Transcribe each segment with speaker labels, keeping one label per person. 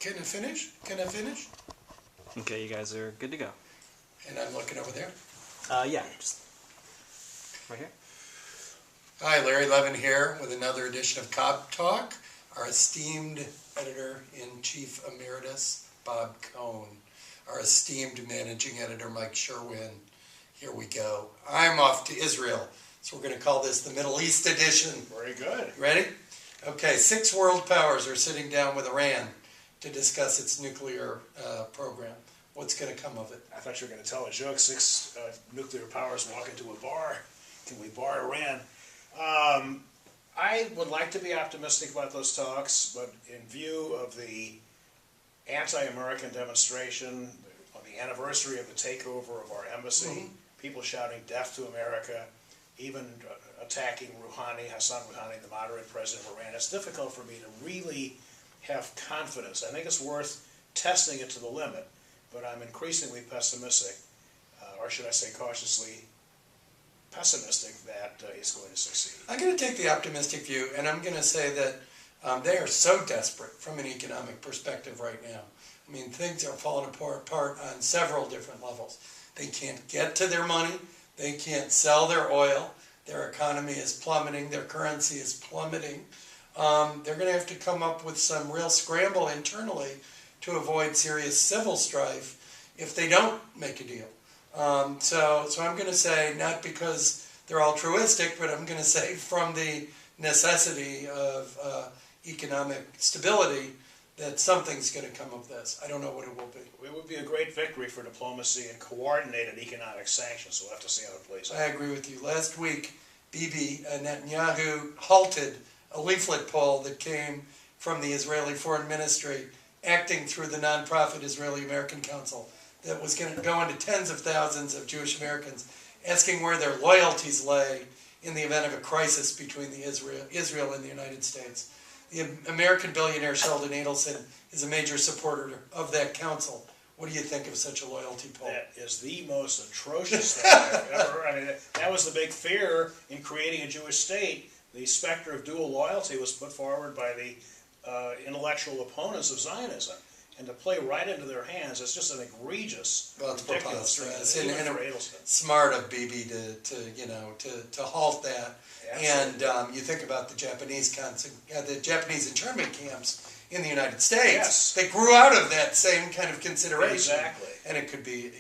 Speaker 1: Can I finish? Can I finish?
Speaker 2: Okay, you guys are good to go.
Speaker 1: And I'm looking over there.
Speaker 2: Yeah, just right here.
Speaker 1: Hi, Larry Levin here with another edition of Cobb Talk. Our esteemed editor-in-chief emeritus, Bob Cohn. Our esteemed managing editor, Mike Sherwin. Here we go. I'm off to Israel, so we're going to call this the Middle East edition.
Speaker 3: Very good.
Speaker 1: Ready? Okay, 6 world powers are sitting down with Iran to discuss its nuclear program. What's going to come of it?
Speaker 3: I thought you were going to tell a joke. 6 nuclear powers walk into a bar. Can we bar Iran? I would like to be optimistic about those talks, but in view of the anti-American demonstration on the anniversary of the takeover of our embassy, people shouting death to America, even attacking Hassan Rouhani, the moderate president of Iran, it's difficult for me to really have confidence. I think it's worth testing it to the limit, but I'm increasingly pessimistic, or should I say cautiously pessimistic, that he's going to succeed.
Speaker 1: I'm going to take the optimistic view, and I'm going to say that they are so desperate from an economic perspective right now. I mean, things are falling apart on several different levels. They can't get to their money. They can't sell their oil. Their economy is plummeting. Their currency is plummeting. They're going to have to come up with some real scramble internally to avoid serious civil strife if they don't make a deal. So I'm going to say, not because they're altruistic, but I'm going to say from the necessity of economic stability, that something's going to come of this. I don't know what it will be.
Speaker 3: It would be a great victory for diplomacy and coordinated economic sanctions, so we'll have to see how it plays out.
Speaker 1: I agree with you. Last week, Bibi Netanyahu halted a leaflet poll that came from the Israeli Foreign Ministry, acting through the nonprofit Israeli American Council, that was going to go into tens of thousands of Jewish Americans, asking where their loyalties lay in the event of a crisis between Israel and the United States. The American billionaire Sheldon Adelson is a major supporter of that council. What do you think of such a loyalty poll?
Speaker 3: That is the most atrocious thing I've ever. I mean, that was the big fear in creating a Jewish state. The specter of dual loyalty was put forward by the intellectual opponents of Zionism, and to play right into their hands is just an egregious, ridiculous thing.
Speaker 1: And smart of Bibi to halt that.
Speaker 3: Absolutely.
Speaker 1: And you think about the Japanese internment camps in the United States.
Speaker 3: Yes.
Speaker 1: They grew out of that same kind of consideration.
Speaker 3: Exactly.
Speaker 1: And it could be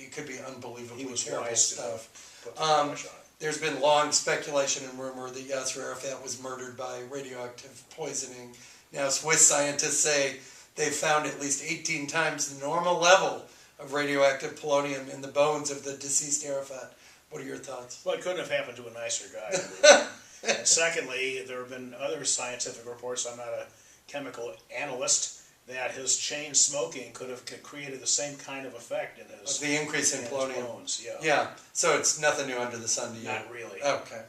Speaker 1: unbelievably
Speaker 3: He was
Speaker 1: terrible
Speaker 3: wise
Speaker 1: stuff.
Speaker 3: to put the kibosh on it.
Speaker 1: There's been long speculation and rumor that Yasser Arafat was murdered by radioactive poisoning. Now Swiss scientists say they found at least 18 times the normal level of radioactive polonium in the bones of the deceased Arafat. What are your thoughts?
Speaker 3: Well, it couldn't have happened to a nicer guy. And secondly, there have been other scientific reports, I'm not a chemical analyst, that his chain smoking could have created the same kind of effect in his
Speaker 1: The increase in polonium.
Speaker 3: bones.
Speaker 1: Yeah, so it's nothing new under the sun to you.
Speaker 3: Not really.
Speaker 1: Okay.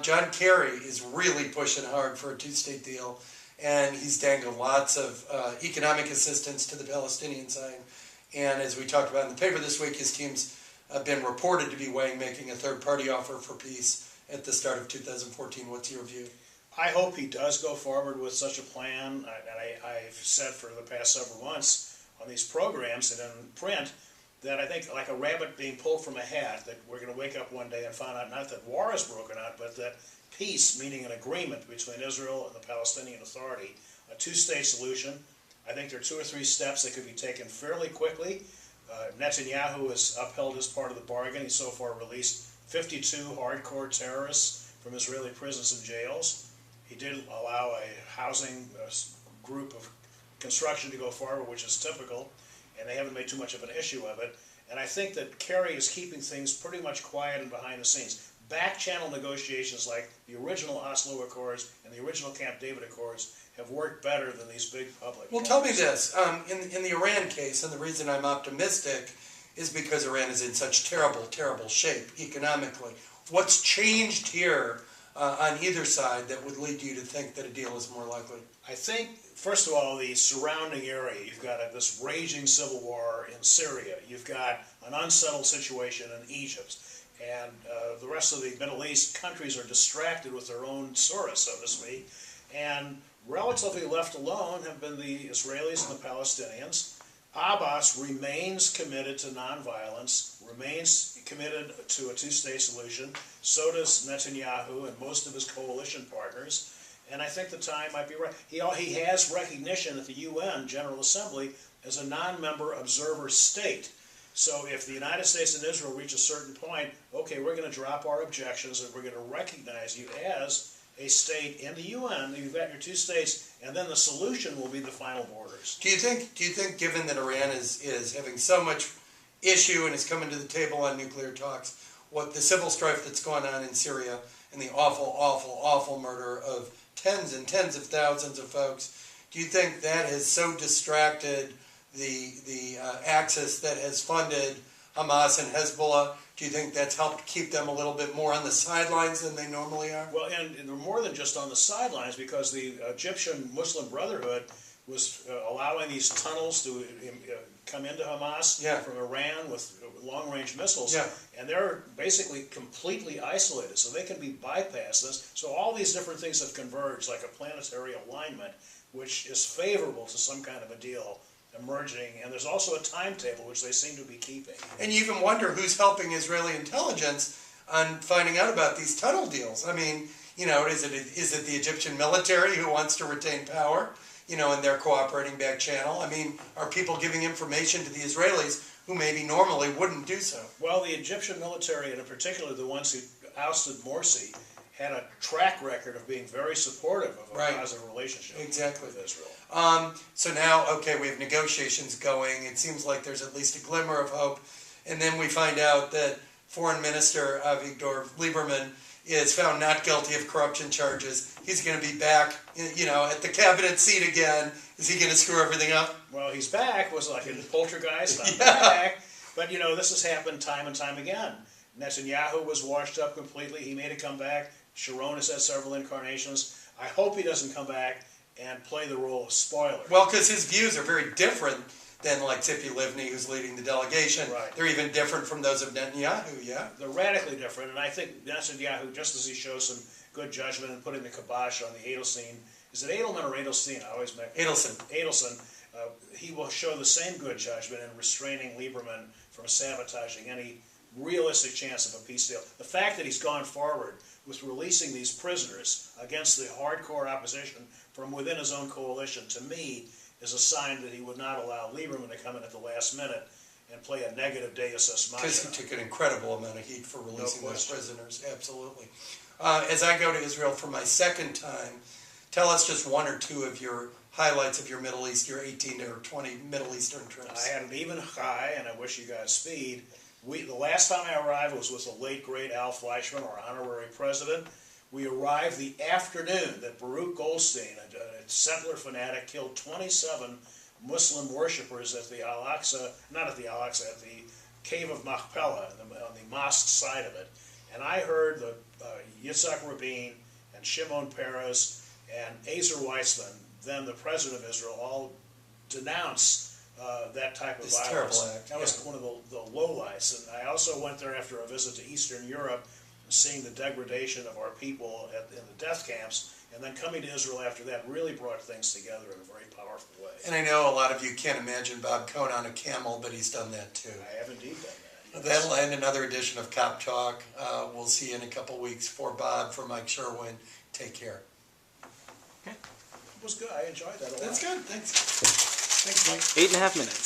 Speaker 1: John Kerry is really pushing hard for a two-state deal, and he's dangled lots of economic assistance to the Palestinian side. And as we talked about in the paper this week, his team's been reported to be weighing making a third-party offer for peace at the start of 2014. What's your view?
Speaker 3: I hope he does go forward with such a plan. I've said for the past several months on these programs and in print that I think, like a rabbit being pulled from a hat, that we're going to wake up one day and find out not that war has broken out, but that peace, meaning an agreement between Israel and the Palestinian Authority, a two-state solution. I think there are 2 or 3 steps that could be taken fairly quickly. Netanyahu has upheld his part of the bargain. He's so far released 52 hardcore terrorists from Israeli prisons and jails. He did allow a housing group of construction to go forward, which is typical, and they haven't made too much of an issue of it. And I think that Kerry is keeping things pretty much quiet and behind the scenes. Back-channel negotiations like the original Oslo Accords and the original Camp David Accords have worked better than these big public.
Speaker 1: Well, tell me this. In the Iran case, and the reason I'm optimistic is because Iran is in such terrible, terrible shape economically. What's changed here on either side that would lead you to think that a deal is more likely?
Speaker 3: I think, first of all, the surrounding area. You've got this raging civil war in Syria. You've got an unsettled situation in Egypt. And the rest of the Middle East countries are distracted with their own Soros, so to speak. And relatively left alone have been the Israelis and the Palestinians. Abbas remains committed to nonviolence, remains committed to a two-state solution. So does Netanyahu and most of his coalition partners. And I think the time might be right. He has recognition at the UN General Assembly as a non-member observer state. So if the United States and Israel reach a certain point, okay, we're going to drop our objections and we're going to recognize you as a state in the UN. You've got your two states, and then the solution will be the final borders.
Speaker 1: Do you think, given that Iran is having so much issue and is coming to the table on nuclear talks, what the civil strife that's going on in Syria and the awful, awful, awful murder of tens and tens of thousands of folks, do you think that has so distracted the axis that has funded Hamas and Hezbollah? Do you think that's helped keep them a little bit more on the sidelines than they normally are?
Speaker 3: Well, and they're more than just on the sidelines, because the Egyptian Muslim Brotherhood was allowing these tunnels to come into Hamas from Iran with long-range missiles, and they're basically completely isolated, so they can be bypassed. So all these different things have converged like a planetary alignment, which is favorable to some kind of a deal emerging, and there's also a timetable which they seem to be keeping.
Speaker 1: And you even wonder who's helping Israeli intelligence on finding out about these tunnel deals. I mean, is it the Egyptian military who wants to retain power, and they're cooperating back channel? I mean, are people giving information to the Israelis who maybe normally wouldn't do so?
Speaker 3: Well, the Egyptian military, and in particular the ones who ousted Morsi, had a track record of being very supportive of a positive relationship with Israel.
Speaker 1: So now, okay, we have negotiations going. It seems like there's at least a glimmer of hope. And then we find out that Foreign Minister Avigdor Lieberman is found not guilty of corruption charges. He's going to be back, at the cabinet seat again. Is he going to screw everything up?
Speaker 3: Well, he's back. Was like a poltergeist. I'm back. But, this has happened time and time again. Netanyahu was washed up completely. He made a comeback. Sharon has had several incarnations. I hope he doesn't come back and play the role of spoiler.
Speaker 1: Well, because his views are very different than like Tzipi Livni, who's leading the delegation.
Speaker 3: Right.
Speaker 1: They're even different from those of Netanyahu,
Speaker 3: They're radically different, and I think Netanyahu, just as he shows some good judgment in putting the kibosh on the Edelstein, is it Edelman or Edelstein? I always make Edelson. He will show the same good judgment in restraining Lieberman from sabotaging any realistic chance of a peace deal. The fact that he's gone forward with releasing these prisoners against the hardcore opposition from within his own coalition, to me, is a sign that he would not allow Lieberman to come in at the last minute and play a negative deus ex machina.
Speaker 1: Because he took an incredible amount of heat for releasing those prisoners, absolutely. As I go to Israel for my second time, tell us just one or two of your highlights of your Middle East, your 18 or 20 Middle Eastern trips.
Speaker 3: I had an even high, and I wish you guys speed. The last time I arrived was with the late, great Al Fleischman, our honorary president. We arrived the afternoon that Baruch Goldstein, a settler fanatic, killed 27 Muslim worshippers at the Al-Aqsa, not at the Al-Aqsa, at the Cave of Machpelah, on the mosque side of it. And I heard the Yitzhak Rabin and Shimon Peres and Ezer Weizmann, then the president of Israel, all denounce that type of
Speaker 1: This
Speaker 3: violence.
Speaker 1: terrible act.
Speaker 3: That was one of the lowlights. And I also went there after a visit to Eastern Europe, and seeing the degradation of our people in the death camps, and then coming to Israel after that really brought things together in a very powerful way.
Speaker 1: And I know a lot of you can't imagine Bob Cohn on a camel, but he's done that too.
Speaker 3: I have indeed done that.
Speaker 1: That'll end another edition of Cop Talk. We'll see you in a couple weeks. For Bob, for Mike Sherwin, take care.
Speaker 2: Okay.
Speaker 3: It was good. I enjoyed that a lot.
Speaker 1: That's good. Thanks. Thanks, Mike.
Speaker 2: 8.5 minutes.